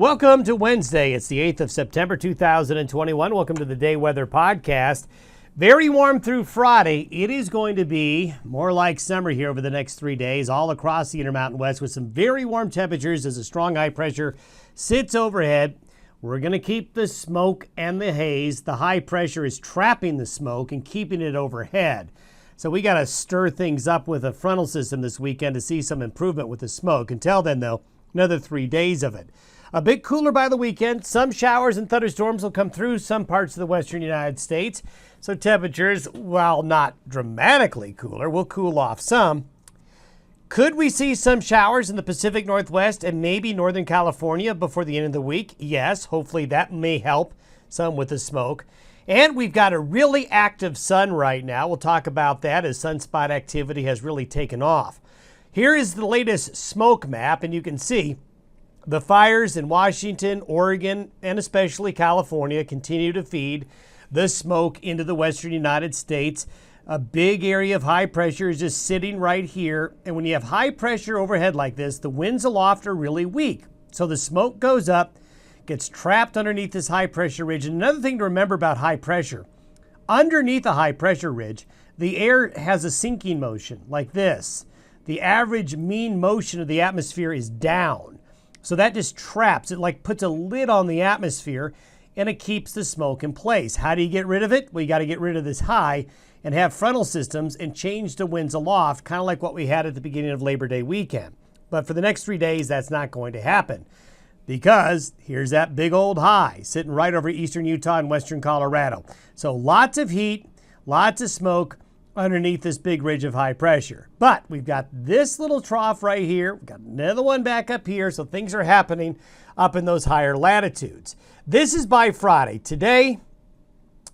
Welcome to Wednesday. It's the 8th of September, 2021. Welcome to the Day Weather Podcast. Very warm through Friday. It is going to be more like summer here over the next 3 days, all across the Intermountain West with some very warm temperatures as a strong high pressure sits overhead. We're going to keep the smoke and the haze. The high pressure is trapping the smoke and keeping it overhead. So we got to stir things up with a frontal system this weekend to see some improvement with the smoke. Until then, though, another 3 days of it. A bit cooler by the weekend. Some showers and thunderstorms will come through some parts of the western United States. So temperatures, while not dramatically cooler, will cool off some. Could we see some showers in the Pacific Northwest and maybe Northern California before the end of the week? Yes, hopefully that may help some with the smoke. And we've got a really active sun right now. We'll talk about that as sunspot activity has really taken off. Here is the latest smoke map, and you can see the fires in Washington, Oregon, and especially California continue to feed the smoke into the western United States. A big area of high pressure is just sitting right here. And when you have high pressure overhead like this, the winds aloft are really weak. So the smoke goes up, gets trapped underneath this high pressure ridge. And another thing to remember about high pressure, underneath a high pressure ridge, the air has a sinking motion like this. The average mean motion of the atmosphere is down. So that just traps, it like puts a lid on the atmosphere and it keeps the smoke in place. How do you get rid of it? Well, you got to get rid of this high and have frontal systems and change the winds aloft, kind of like what we had at the beginning of Labor Day weekend. But for the next 3 days, that's not going to happen because here's that big old high sitting right over eastern Utah and western Colorado. So lots of heat, lots of smoke underneath this big ridge of high pressure. But we've got this little trough right here. We've got another one back up here. So things are happening up in those higher latitudes. This is by Friday. Today,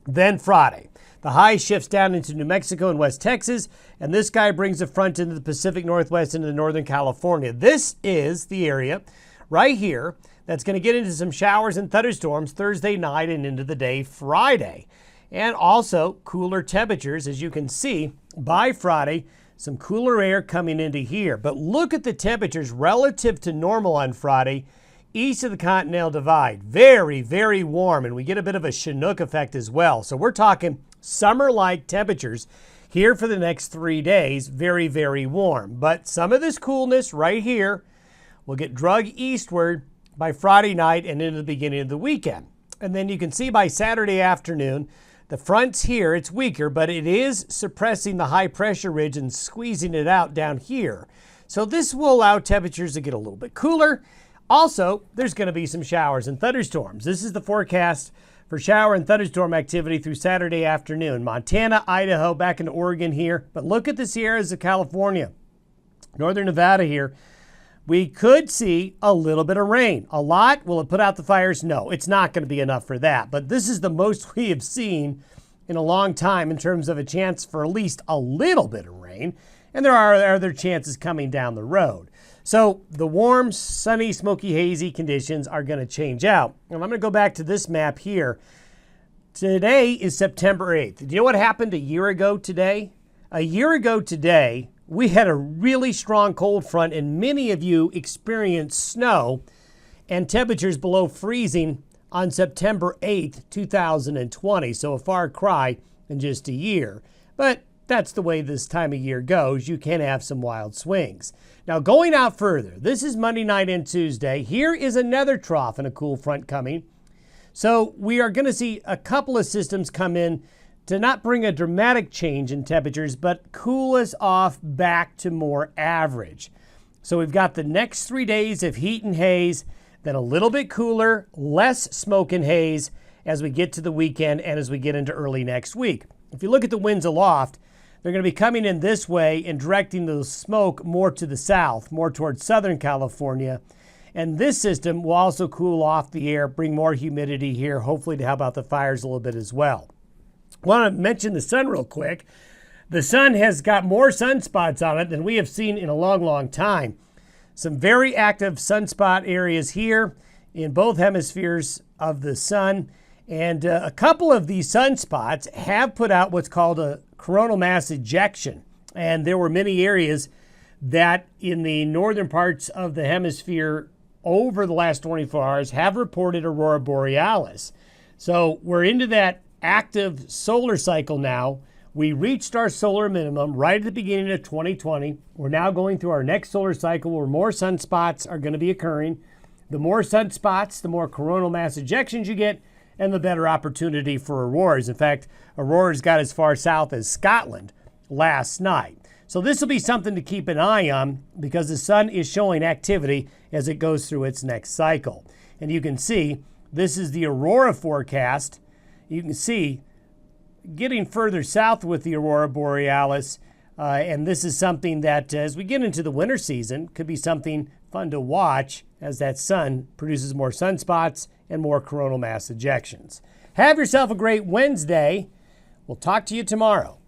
then Friday. The high shifts down into New Mexico and West Texas, and this guy brings the front into the Pacific Northwest into Northern California. This is the area right here that's going to get into some showers and thunderstorms Thursday night and into the day Friday. And also cooler temperatures, as you can see, by Friday, some cooler air coming into here. But look at the temperatures relative to normal on Friday, east of the Continental Divide. Very, very warm, and we get a bit of a Chinook effect as well. So we're talking summer-like temperatures here for the next 3 days. Very, very warm. But some of this coolness right here will get dragged eastward by Friday night and into the beginning of the weekend. And then you can see by Saturday afternoon, the front's here, it's weaker, but it is suppressing the high pressure ridge and squeezing it out down here. So this will allow temperatures to get a little bit cooler. Also, there's going to be some showers and thunderstorms. This is the forecast for shower and thunderstorm activity through Saturday afternoon. Montana, Idaho, back into Oregon here. But look at the Sierras of California, northern Nevada here. We could see a little bit of rain. A lot? Will it put out the fires? No, it's not going to be enough for that. But this is the most we have seen in a long time in terms of a chance for at least a little bit of rain. And there are other chances coming down the road. So the warm, sunny, smoky, hazy conditions are going to change out. And I'm going to go back to this map here. Today is September 8th. Do you know what happened a year ago today? A year ago today, we had a really strong cold front, and many of you experienced snow and temperatures below freezing on September 8th, 2020. So a far cry in just a year. But that's the way this time of year goes. You can have some wild swings. Now, going out further, this is Monday night and Tuesday. Here is another trough and a cool front coming. So we are going to see a couple of systems come in to not bring a dramatic change in temperatures, but cool us off back to more average. So we've got the next 3 days of heat and haze, then a little bit cooler, less smoke and haze as we get to the weekend and as we get into early next week. If you look at the winds aloft, they're going to be coming in this way and directing the smoke more to the south, more towards Southern California. And this system will also cool off the air, bring more humidity here, hopefully to help out the fires a little bit as well. I want to mention the sun real quick. The sun has got more sunspots on it than we have seen in a long, long time. Some very active sunspot areas here in both hemispheres of the sun. And a couple of these sunspots have put out what's called a coronal mass ejection. And there were many areas that in the northern parts of the hemisphere over the last 24 hours have reported aurora borealis. So we're into that active solar cycle now. We reached our solar minimum right at the beginning of 2020. We're now going through our next solar cycle where more sunspots are going to be occurring. The more sunspots, the more coronal mass ejections you get, and the better opportunity for auroras. In fact, auroras got as far south as Scotland last night. So this will be something to keep an eye on because the sun is showing activity as it goes through its next cycle. And you can see this is the aurora forecast. You can see getting further south with the aurora borealis, and this is something that as we get into the winter season could be something fun to watch as that sun produces more sunspots and more coronal mass ejections. Have yourself a great Wednesday. We'll talk to you tomorrow.